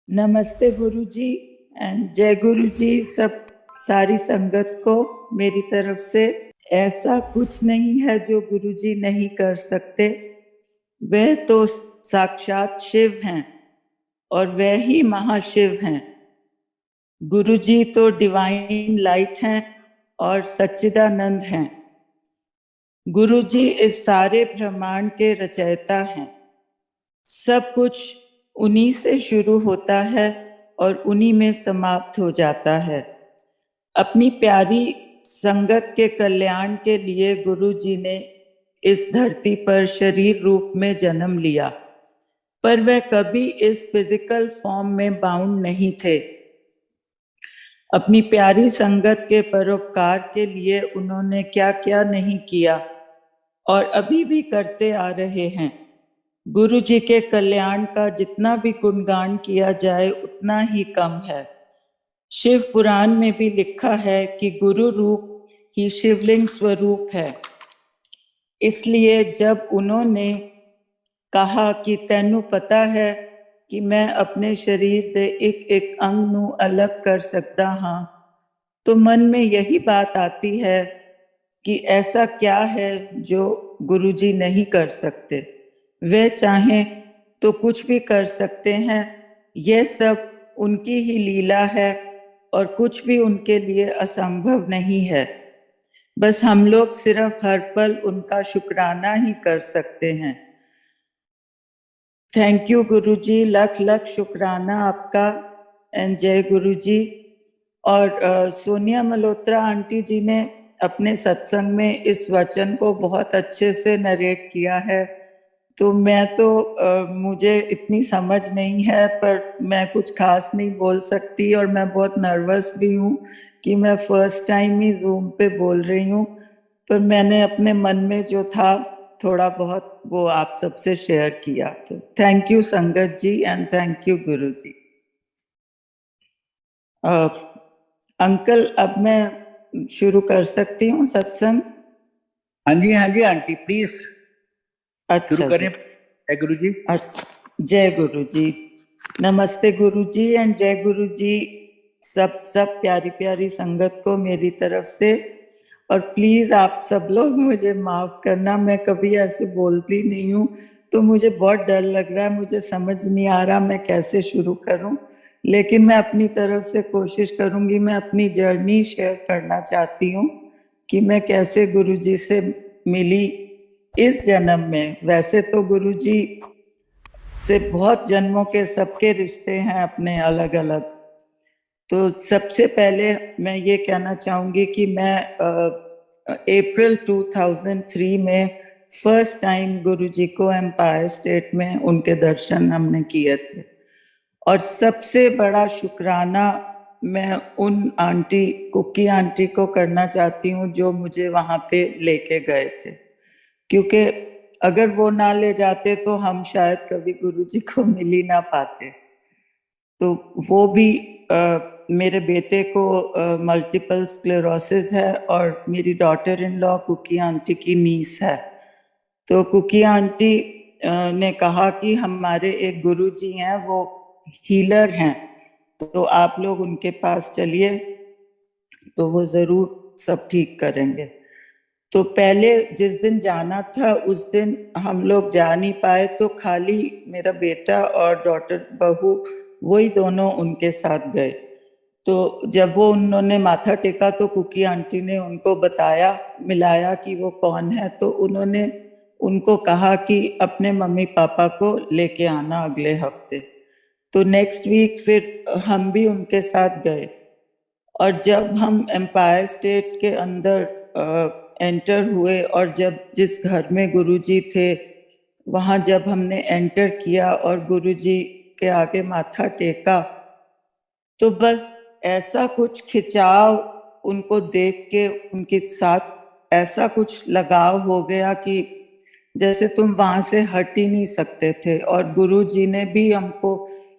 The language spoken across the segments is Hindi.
नमस्ते गुरुजी एंड जय गुरुजी। सब सारी संगत को मेरी तरफ से। ऐसा कुछ नहीं है जो गुरुजी नहीं कर सकते। वह तो साक्षात शिव हैं और वह ही महाशिव हैं। गुरुजी तो डिवाइन लाइट हैं और सच्चिदानंद हैं। गुरुजी इस सारे ब्रह्मांड के रचयिता हैं। सब कुछ उन्हीं से शुरू होता है और उन्हीं में समाप्त हो जाता है। अपनी प्यारी संगत के कल्याण के लिए गुरु जी ने इस धरती पर शरीर रूप में जन्म लिया, पर वह कभी इस फिजिकल फॉर्म में बाउंड नहीं थे। अपनी प्यारी संगत के परोपकार के लिए उन्होंने क्या क्या नहीं किया और अभी भी करते आ रहे हैं। गुरु जी के कल्याण का जितना भी गुणगान किया जाए उतना ही कम है। शिव पुराण में भी लिखा है कि गुरु रूप ही शिवलिंग स्वरूप है। इसलिए जब उन्होंने कहा कि तैनू पता है कि मैं अपने शरीर दे एक एक अंग नू अलग कर सकता हाँ, तो मन में यही बात आती है कि ऐसा क्या है जो गुरुजी नहीं कर सकते। वे चाहें तो कुछ भी कर सकते हैं। यह सब उनकी ही लीला है और कुछ भी उनके लिए असंभव नहीं है। बस हम लोग सिर्फ हर पल उनका शुक्राना ही कर सकते हैं। थैंक यू गुरुजी, लख लख शुक्राना आपका एंड जय गुरुजी। और सोनिया मल्होत्रा आंटी जी ने अपने सत्संग में इस वचन को बहुत अच्छे से नरेट किया है। तो मैं तो मुझे इतनी समझ नहीं है, पर मैं कुछ खास नहीं बोल सकती और मैं बहुत नर्वस भी हूँ कि मैं फर्स्ट टाइम ही जूम पे बोल रही हूँ। पर मैंने अपने मन में जो था थोड़ा बहुत वो आप सबसे शेयर किया। तो थैंक यू संगत जी and thank you Guru ji. Uncle, अब मैं शुरू कर सकती हूँ सत्संग? हाँ जी आंटी प्लीज अच्छा शुरू करें। जय गुरु जी। अच्छा, जय गुरु जी। नमस्ते गुरु जी एंड जय गुरु जी। सब प्यारी प्यारी संगत को मेरी तरफ से। और प्लीज आप सब लोग मुझे माफ करना, मैं कभी ऐसे बोलती नहीं हूँ, तो मुझे बहुत डर लग रहा है। मुझे समझ नहीं आ रहा मैं कैसे शुरू करूं, लेकिन मैं अपनी तरफ से कोशिश करूंगी। मैं अपनी जर्नी शेयर करना चाहती हूँ कि मैं कैसे गुरुजी से मिली इस जन्म में। वैसे तो गुरुजी से बहुत जन्मों के सबके रिश्ते हैं अपने अलग अलग। तो सबसे पहले मैं ये कहना चाहूंगी कि मैं अप्रैल 2003 में फर्स्ट टाइम गुरुजी को एम्पायर स्टेट में उनके दर्शन हमने किए थे। और सबसे बड़ा शुक्राना मैं उन आंटी, कुकी आंटी को करना चाहती हूँ जो मुझे वहां पे लेके गए थे, क्योंकि अगर वो ना ले जाते तो हम शायद कभी गुरुजी को मिल ही ना पाते। तो वो भी मेरे बेटे को मल्टीपल स्क्लेरोसिस है और मेरी daughter in law Cookie aunty की नीस है। तो कुकी आंटी ने कहा कि हमारे एक गुरुजी हैं, वो हीलर हैं, तो आप लोग उनके पास चलिए, तो वो जरूर सब ठीक करेंगे। तो पहले जिस दिन जाना था उस दिन हम लोग जा नहीं पाए, तो खाली मेरा बेटा और डॉटर बहू वही दोनों उनके साथ गए। तो जब वो उन्होंने माथा टेका तो कुकी आंटी ने उनको बताया, मिलाया कि वो कौन है। तो उन्होंने उनको कहा कि अपने मम्मी पापा को लेके आना अगले हफ्ते। तो नेक्स्ट वीक फिर हम भी उनके साथ गए। और जब हम एम्पायर स्टेट के अंदर एंटर हुए और जब जिस घर में गुरुजी थे वहां जब हमने एंटर किया और गुरुजी के आगे माथा टेका, तो बस ऐसा कुछ खिंचाव उनको देख के उनके साथ ऐसा कुछ लगाव हो गया कि जैसे तुम वहां से हट ही नहीं सकते थे। और गुरुजी ने भी हमको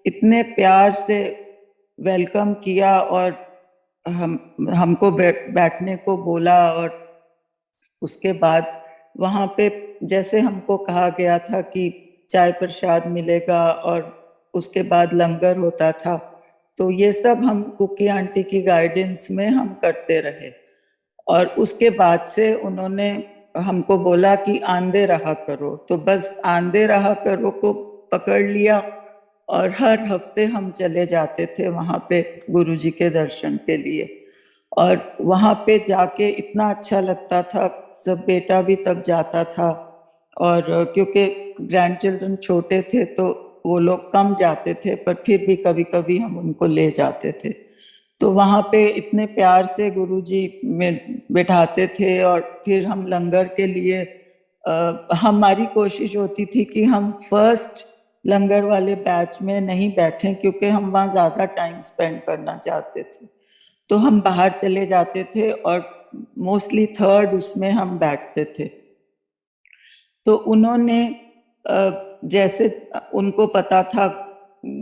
इतने प्यार से वेलकम किया और हमको बैठने को बोला। और उसके बाद वहां पे जैसे हमको कहा गया था कि चाय प्रसाद मिलेगा और उसके बाद लंगर होता था। तो ये सब हम कुकी आंटी की गाइडेंस में हम करते रहे। और उसके बाद से उन्होंने हमको बोला कि आंदे रहा करो, तो बस आंदे रहा करो को पकड़ लिया और हर हफ्ते हम चले जाते थे वहां पे गुरुजी के दर्शन के लिए। और वहां पे जाके इतना अच्छा लगता था, सब बेटा भी तब जाता था। और क्योंकि ग्रैंड चिल्ड्रन छोटे थे तो वो लोग कम जाते थे, पर फिर भी कभी कभी हम उनको ले जाते थे। तो वहां पे इतने प्यार से गुरुजी में बैठाते थे। और फिर हम लंगर के लिए हमारी कोशिश होती थी कि हम फर्स्ट लंगर वाले बैच में नहीं बैठें, क्योंकि हम वहाँ ज्यादा टाइम स्पेंड करना चाहते थे। तो हम बाहर चले जाते थे और मोस्टली थर्ड उसमें हम बैठते थे। तो उन्होंने जैसे उनको पता था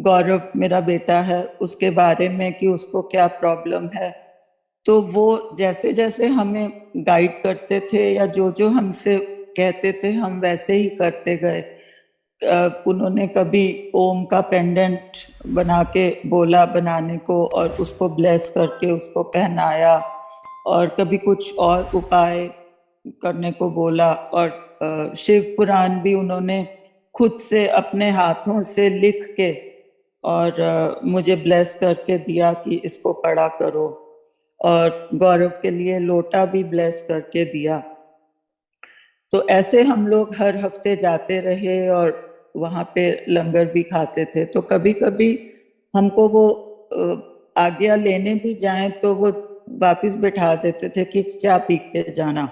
गौरव मेरा बेटा है उसके बारे में कि उसको क्या प्रॉब्लम है, तो वो जैसे जैसे हमें गाइड करते थे या जो जो हमसे कहते थे हम वैसे ही करते गए। उन्होंने कभी ओम का पेंडेंट बना के बोला बनाने को और उसको ब्लेस करके उसको पहनाया, और कभी कुछ और उपाय करने को बोला। और शिव पुराण भी उन्होंने खुद से अपने हाथों से लिख के और मुझे ब्लेस करके दिया कि इसको पढ़ा करो। और गौरव के लिए लोटा भी ब्लेस करके दिया। तो ऐसे हम लोग हर हफ्ते जाते रहे और वहां पे लंगर भी खाते थे। तो कभी कभी हमको वो आज्ञा लेने भी जाएं तो वो वापस बैठा देते थे कि चाय पी के जाना,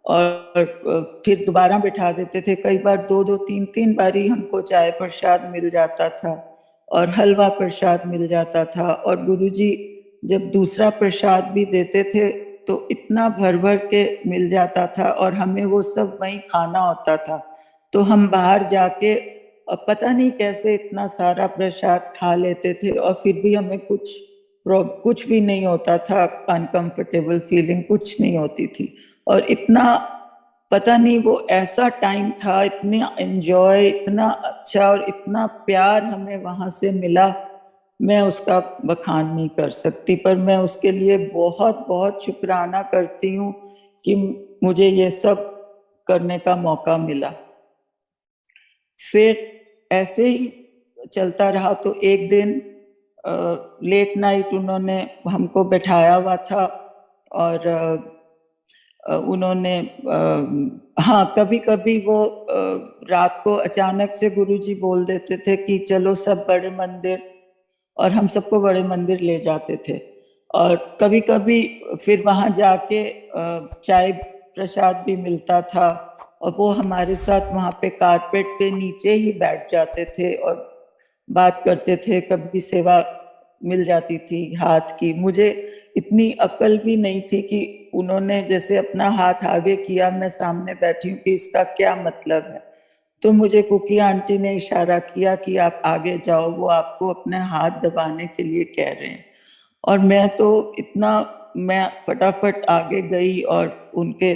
और फिर दोबारा बैठा देते थे। कई बार दो दो तीन तीन बारी हमको चाय प्रसाद मिल जाता था और हलवा प्रसाद मिल जाता था। और गुरुजी जब दूसरा प्रसाद भी देते थे तो इतना भर भर के मिल जाता था और हमें वो सब वहीं खाना होता था। तो हम बाहर जाके पता नहीं कैसे इतना सारा प्रसाद खा लेते थे और फिर भी हमें कुछ भी नहीं होता था, अनकंफर्टेबल फीलिंग कुछ नहीं होती थी। और इतना पता नहीं वो ऐसा टाइम था, इतना एंजॉय, इतना अच्छा और इतना प्यार हमें वहां से मिला, मैं उसका बखान नहीं कर सकती। पर मैं उसके लिए बहुत बहुत शुक्राना करती हूँ कि मुझे ये सब करने का मौका मिला। फिर ऐसे ही चलता रहा। तो एक दिन लेट नाइट उन्होंने हमको बैठाया हुआ था और उन्होंने हाँ कभी कभी वो रात को अचानक से गुरुजी बोल देते थे कि चलो सब बड़े मंदिर, और हम सबको बड़े मंदिर ले जाते थे। और कभी कभी फिर वहां जाके चाय प्रसाद भी मिलता था और वो हमारे साथ वहां पे कारपेट पे नीचे ही बैठ जाते थे और बात करते थे। कभी सेवा मिल जाती थी हाथ की। मुझे इतनी अक्ल भी नहीं थी कि उन्होंने जैसे अपना हाथ आगे किया, मैं सामने बैठी हूँ, कि इसका क्या मतलब है। तो मुझे कुकी आंटी ने इशारा किया कि आप आगे जाओ, वो आपको अपने हाथ दबाने के लिए कह रहे हैं। और मैं फटाफट आगे गई और उनके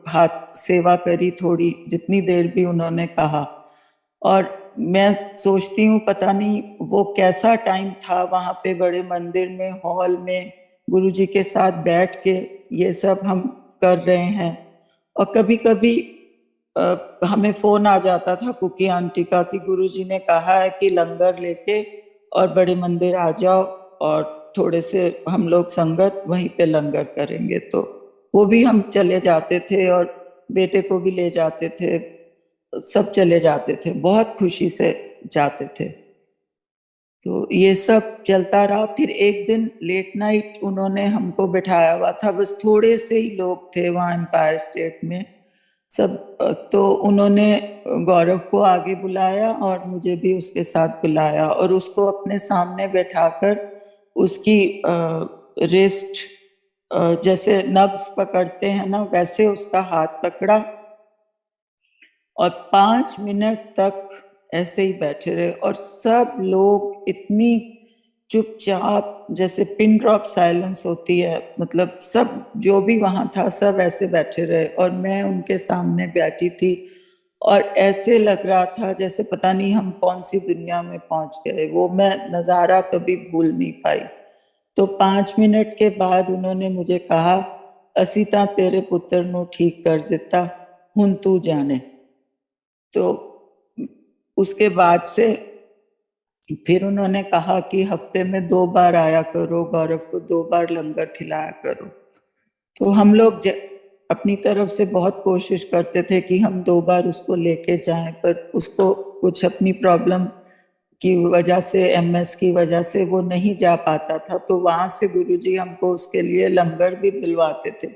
हाथ सेवा करी थोड़ी, जितनी देर भी उन्होंने कहा। और मैं सोचती हूँ पता नहीं वो कैसा टाइम था वहां पे बड़े मंदिर में हॉल में गुरुजी के साथ बैठ के ये सब हम कर रहे हैं। और कभी कभी हमें फोन आ जाता था कुकी आंटी का कि गुरुजी ने कहा है कि लंगर लेके और बड़े मंदिर आ जाओ और थोड़े से हम लोग संगत वहीं पे लंगर करेंगे। तो वो भी हम चले जाते थे और बेटे को भी ले जाते थे, सब चले जाते थे, बहुत खुशी से जाते थे। तो ये सब चलता रहा। फिर एक दिन लेट नाइट उन्होंने हमको बिठाया हुआ था, बस थोड़े से ही लोग थे वहाँ एम्पायर स्टेट में सब। तो उन्होंने गौरव को आगे बुलाया और मुझे भी उसके साथ बुलाया और उसको अपने सामने बैठाकर उसकी रिस्ट जैसे नब्स पकड़ते हैं ना, वैसे उसका हाथ पकड़ा और 5 मिनट तक ऐसे ही बैठे रहे। और सब लोग इतनी चुपचाप, जैसे पिन ड्रॉप साइलेंस होती है, मतलब सब जो भी वहां था सब ऐसे बैठे रहे और मैं उनके सामने बैठी थी और ऐसे लग रहा था जैसे पता नहीं हम कौन सी दुनिया में पहुंच गए। वो मैं नजारा कभी भूल नहीं पाई। तो 5 मिनट के बाद उन्होंने मुझे कहा, ਅਸੀਂ ਤਾਂ तेरे पुत्र ਨੂੰ ठीक कर दिता, हुण तू जाने। तो उसके बाद से फिर उन्होंने कहा कि हफ्ते में 2 बार आया करो, गौरव को 2 बार लंगर खिलाया करो। तो हम लोग अपनी तरफ से बहुत कोशिश करते थे कि हम 2 बार उसको लेके जाएं, पर उसको कुछ अपनी प्रॉब्लम की वजह से, एमएस की वजह से वो नहीं जा पाता था। तो वहां से गुरुजी हमको उसके लिए लंगर भी दिलवाते थे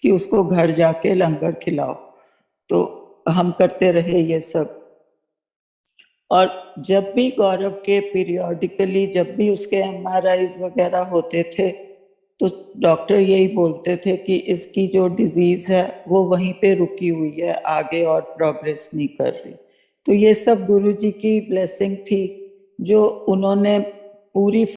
कि उसको घर जाके लंगर खिलाओ। तो हम करते रहे ये सब। और जब भी गौरव के पीरियोडिकली जब भी उसके एमआरआईज वगैरह होते थे, तो डॉक्टर यही बोलते थे कि इसकी जो डिजीज है वो वहीं पे रुकी हुई है, आगे और प्रोग्रेस नहीं कर रही। तो ये सब गुरुजी की ब्लेसिंग थी, जो उन्होंने पूरी